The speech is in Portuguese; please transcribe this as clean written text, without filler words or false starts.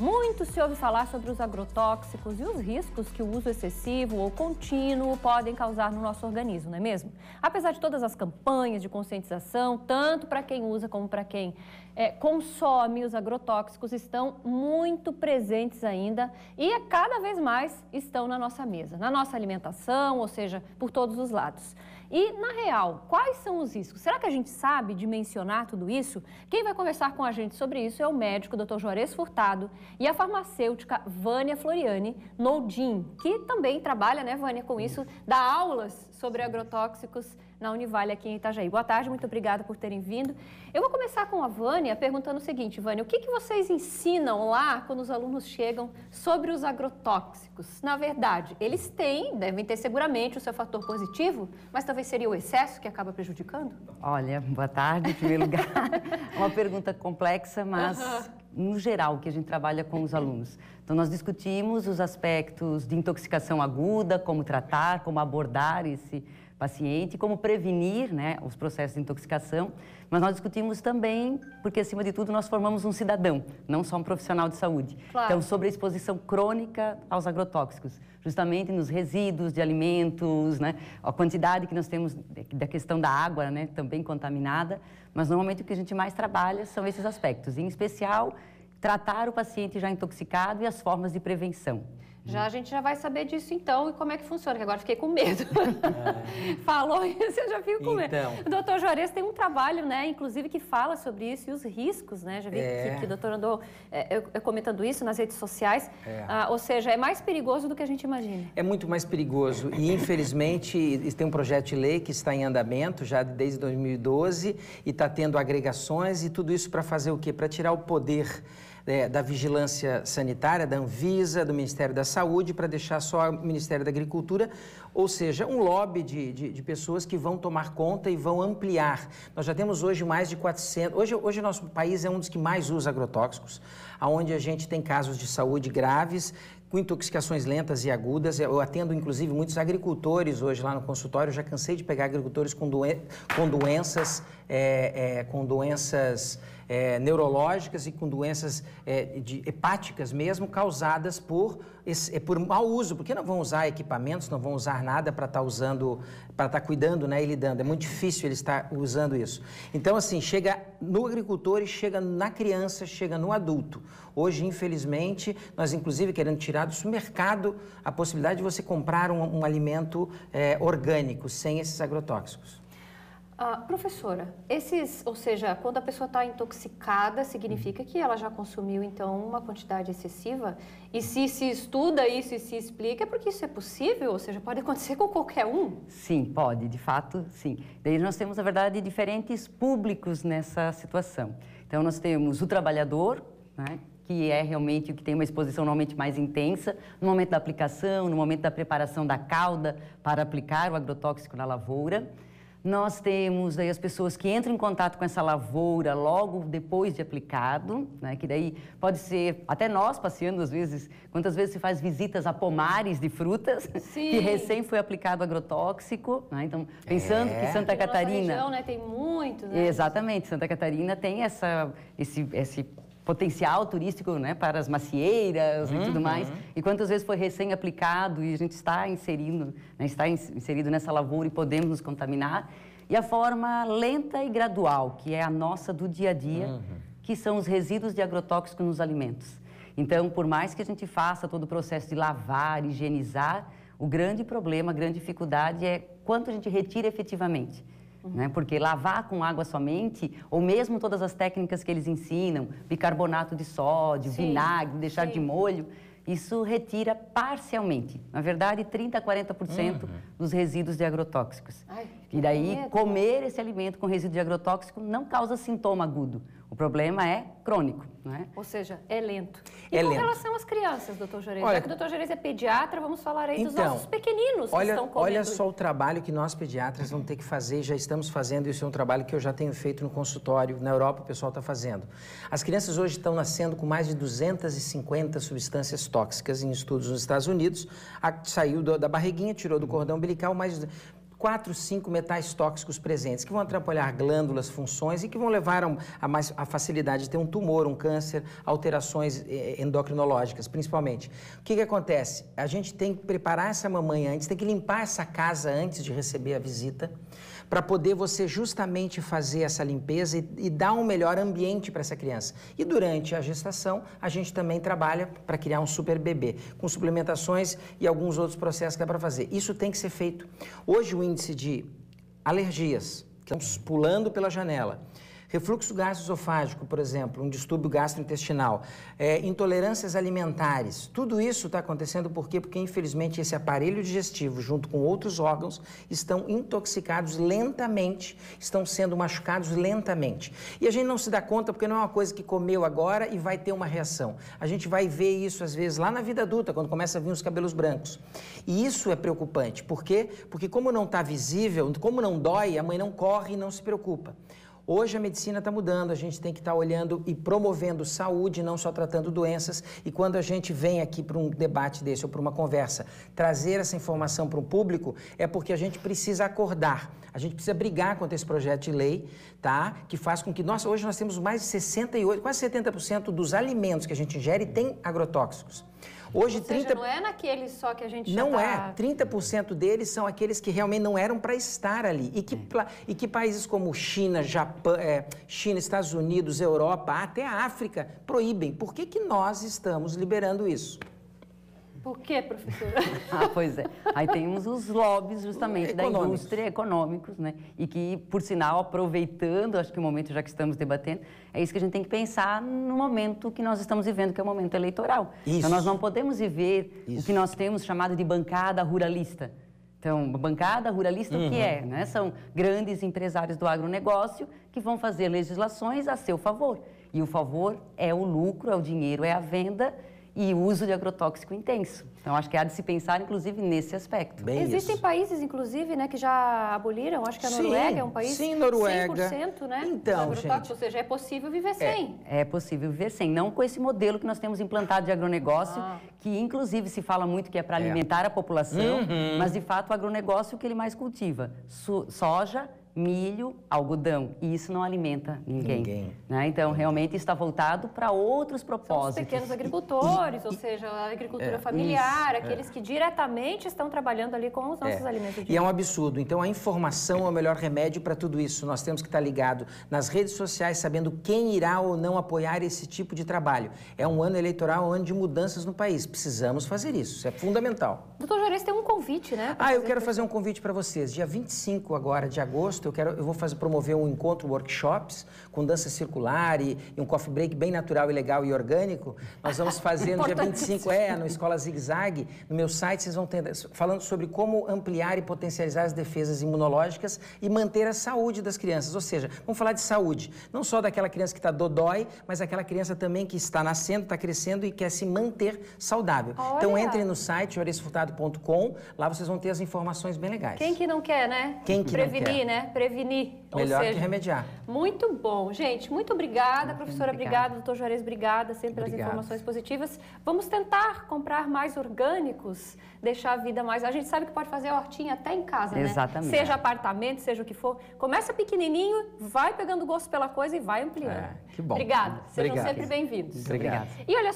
Muito se ouve falar sobre os agrotóxicos e os riscos que o uso excessivo ou contínuo podem causar no nosso organismo, não é mesmo? Apesar de todas as campanhas de conscientização, tanto para quem usa como para quem consome, os agrotóxicos estão muito presentes ainda e cada vez mais estão na nossa mesa, na nossa alimentação, ou seja, por todos os lados. E, na real, quais são os riscos? Será que a gente sabe dimensionar tudo isso? Quem vai conversar com a gente sobre isso é o médico Dr. Juarez Furtado e a farmacêutica Vânia Floriani Noldin, que também trabalha, né, Vânia, com isso, dá aulas sobre agrotóxicos na Univale aqui em Itajaí. Boa tarde, muito obrigada por terem vindo. Eu vou começar com a Vânia perguntando o seguinte, Vânia, o que vocês ensinam lá quando os alunos chegam sobre os agrotóxicos? Na verdade, eles devem ter seguramente o seu fator positivo, mas talvez seria o excesso que acaba prejudicando? Olha, boa tarde, em primeiro lugar. É uma pergunta complexa, mas no geral que a gente trabalha com os alunos. Então, nós discutimos os aspectos de intoxicação aguda, como tratar, como abordar esse paciente, como prevenir, né, os processos de intoxicação, mas nós discutimos também, porque acima de tudo nós formamos um cidadão, não só um profissional de saúde. Claro. Então, sobre a exposição crônica aos agrotóxicos, justamente nos resíduos de alimentos, né, a quantidade que nós temos da questão da água, né, também contaminada, mas normalmente o que a gente mais trabalha são esses aspectos, em especial tratar o paciente já intoxicado e as formas de prevenção. A gente já vai saber disso então e como é que funciona, que agora fiquei com medo. Falou isso, eu já fico com medo. O doutor Juarez tem um trabalho, né, inclusive, que fala sobre isso e os riscos, né? Já vi que o doutor andou comentando isso nas redes sociais. Ou seja, é mais perigoso do que a gente imagina. É muito mais perigoso e, infelizmente, tem um projeto de lei que está em andamento já desde 2012 e está tendo agregações e tudo isso para fazer o quê? Para tirar o poder da vigilância sanitária, da Anvisa, do Ministério da Saúde, para deixar só o Ministério da Agricultura, ou seja, um lobby de pessoas que vão tomar conta e vão ampliar. Nós já temos hoje mais de 400... Hoje o nosso país é um dos que mais usa agrotóxicos, onde a gente tem casos de saúde graves, com intoxicações lentas e agudas. Eu atendo, inclusive, muitos agricultores hoje lá no consultório. Eu já cansei de pegar agricultores com doenças neurológicas e com doenças hepáticas mesmo, causadas por mau uso, porque não vão usar equipamentos, não vão usar nada para estar cuidando, né, e lidando. É muito difícil ele estar usando isso. Então, assim, chega no agricultor e chega na criança, chega no adulto. Hoje, infelizmente, nós inclusive querendo tirar do mercado a possibilidade de você comprar um alimento orgânico, sem esses agrotóxicos. Professora, ou seja, quando a pessoa está intoxicada, significa que ela já consumiu, então, uma quantidade excessiva? E se estuda isso e se explica, é porque isso é possível? Ou seja, pode acontecer com qualquer um? Sim, pode, de fato, sim. Daí nós temos, na verdade, diferentes públicos nessa situação. Então, nós temos o trabalhador, né, que é realmente o que tem uma exposição normalmente mais intensa, no momento da aplicação, no momento da preparação da cauda para aplicar o agrotóxico na lavoura. Nós temos aí as pessoas que entram em contato com essa lavoura logo depois de aplicado, né, que daí pode ser, até nós passeando às vezes, quantas vezes se faz visitas a pomares de frutas, que recém foi aplicado agrotóxico, né, então pensando que Santa Catarina... Nossa região, né, tem muito, né? Exatamente, Santa Catarina tem esse potencial turístico, né, para as macieiras e tudo mais. E quantas vezes foi recém-aplicado e a gente está inserido, né, inserido nessa lavoura e podemos nos contaminar. E a forma lenta e gradual, que é a nossa do dia a dia, que são os resíduos de agrotóxico nos alimentos. Então, por mais que a gente faça todo o processo de lavar, higienizar, o grande problema, a grande dificuldade é quanto a gente retira efetivamente. Né? Porque lavar com água somente, ou mesmo todas as técnicas que eles ensinam, bicarbonato de sódio, vinagre, deixar de molho, isso retira parcialmente, na verdade 30% a 40% dos resíduos de agrotóxicos. E daí comer esse alimento com resíduo de agrotóxico não causa sintoma agudo, o problema é crônico. Não é? Ou seja, é lento. E com relação às crianças, doutor Juarez? Já que o doutor Juarez é pediatra, vamos falar aí dos nossos pequeninos que estão comendo. Olha só o trabalho que nós pediatras vamos ter que fazer, já estamos fazendo, isso é um trabalho que eu já tenho feito no consultório, na Europa o pessoal está fazendo. As crianças hoje estão nascendo com mais de 250 substâncias tóxicas em estudos nos Estados Unidos, saiu da barriguinha, tirou do cordão umbilical, mais 4, 5 metais tóxicos presentes, que vão atrapalhar glândulas, funções e que vão levar a facilidade de ter um tumor, um câncer, alterações endocrinológicas, principalmente. O que acontece? A gente tem que preparar essa mamãe antes, tem que limpar essa casa antes de receber a visita, para poder você justamente fazer essa limpeza e dar um melhor ambiente para essa criança. E durante a gestação, a gente também trabalha para criar um super bebê, com suplementações e alguns outros processos que dá para fazer. Isso tem que ser feito. Hoje o índice de alergias, que estamos pulando pela janela, refluxo gastroesofágico, por exemplo, um distúrbio gastrointestinal, intolerâncias alimentares, tudo isso está acontecendo por quê? Porque, infelizmente, esse aparelho digestivo, junto com outros órgãos, estão intoxicados lentamente, estão sendo machucados lentamente. E a gente não se dá conta porque não é uma coisa que comeu agora e vai ter uma reação. A gente vai ver isso, às vezes, lá na vida adulta, quando começa a vir os cabelos brancos. E isso é preocupante. Por quê? Porque como não está visível, como não dói, a mãe não corre e não se preocupa. Hoje a medicina está mudando, a gente tem que estar olhando e promovendo saúde, não só tratando doenças. E quando a gente vem aqui para um debate desse ou para uma conversa, trazer essa informação para o público, é porque a gente precisa acordar. A gente precisa brigar contra esse projeto de lei, tá? Que faz com que, hoje nós temos mais de 68%, quase 70% dos alimentos que a gente ingere tem agrotóxicos. Hoje, ou seja, não é naqueles só que a gente não é. 30% deles são aqueles que realmente não eram para estar ali. E que países como China, Japão, China, Estados Unidos, Europa, até a África, proíbem. Por que nós estamos liberando isso? Por quê, professora? Pois é. Aí temos os lobbies, justamente, da indústria, econômicos, né? E que, por sinal, aproveitando, acho que o momento já que estamos debatendo, é isso que a gente tem que pensar no momento que nós estamos vivendo, que é o momento eleitoral. Isso. Então, nós não podemos viver o que nós temos chamado de bancada ruralista. Então, bancada ruralista, o que é? Né? São grandes empresários do agronegócio que vão fazer legislações a seu favor. E o favor é o lucro, é o dinheiro, é a venda e o uso de agrotóxico intenso. Então, acho que há de se pensar, inclusive, nesse aspecto. Bem Existem países, inclusive, né, que já aboliram, acho que a Noruega é um país... Sim, Noruega. 100%, né, então, gente, ou seja, é possível viver sem. É possível viver sem, não com esse modelo que nós temos implantado de agronegócio, que, inclusive, se fala muito que é para alimentar a população, mas, de fato, o agronegócio, o que ele mais cultiva? Soja, milho, algodão, e isso não alimenta ninguém. Né? Então, realmente está voltado para outros propósitos. São os pequenos agricultores, ou seja, a agricultura familiar, aqueles que diretamente estão trabalhando ali com os nossos alimentos do dia. E é um absurdo. Então, a informação é o melhor remédio para tudo isso. Nós temos que estar ligado nas redes sociais, sabendo quem irá ou não apoiar esse tipo de trabalho. É um ano eleitoral, um ano de mudanças no país. Precisamos fazer isso. Isso é fundamental. Doutor Juarez, tem um convite, né? Eu quero fazer um convite para vocês. Dia 25 agora de agosto, eu vou promover um encontro, workshops, com dança circular e um coffee break bem natural e legal e orgânico. Nós vamos fazer no dia 25, no Escola Zig Zag. No meu site vocês vão ter, falando sobre como ampliar e potencializar as defesas imunológicas e manter a saúde das crianças. Ou seja, vamos falar de saúde. Não só daquela criança que está dodói, mas aquela criança também que está nascendo, está crescendo e quer se manter saudável. Olha. Então, entrem no site, juarezfurtado.com. Lá vocês vão ter as informações bem legais. Quem que não quer, né? Quem que Prevenir, não quer? né? Prevenir. Melhor que remediar. Muito bom. Gente, muito obrigada. Professora, obrigada. Doutor Juarez, obrigada sempre pelas informações positivas. Vamos tentar comprar mais orgânicos, deixar a vida mais... A gente sabe que pode fazer a hortinha até em casa, né? Exatamente. Seja apartamento, seja o que for. Começa pequenininho, vai pegando gosto pela coisa e vai ampliando. Que bom. Obrigada. Sejam Obrigado. sempre bem-vindos. Obrigado. E olha só,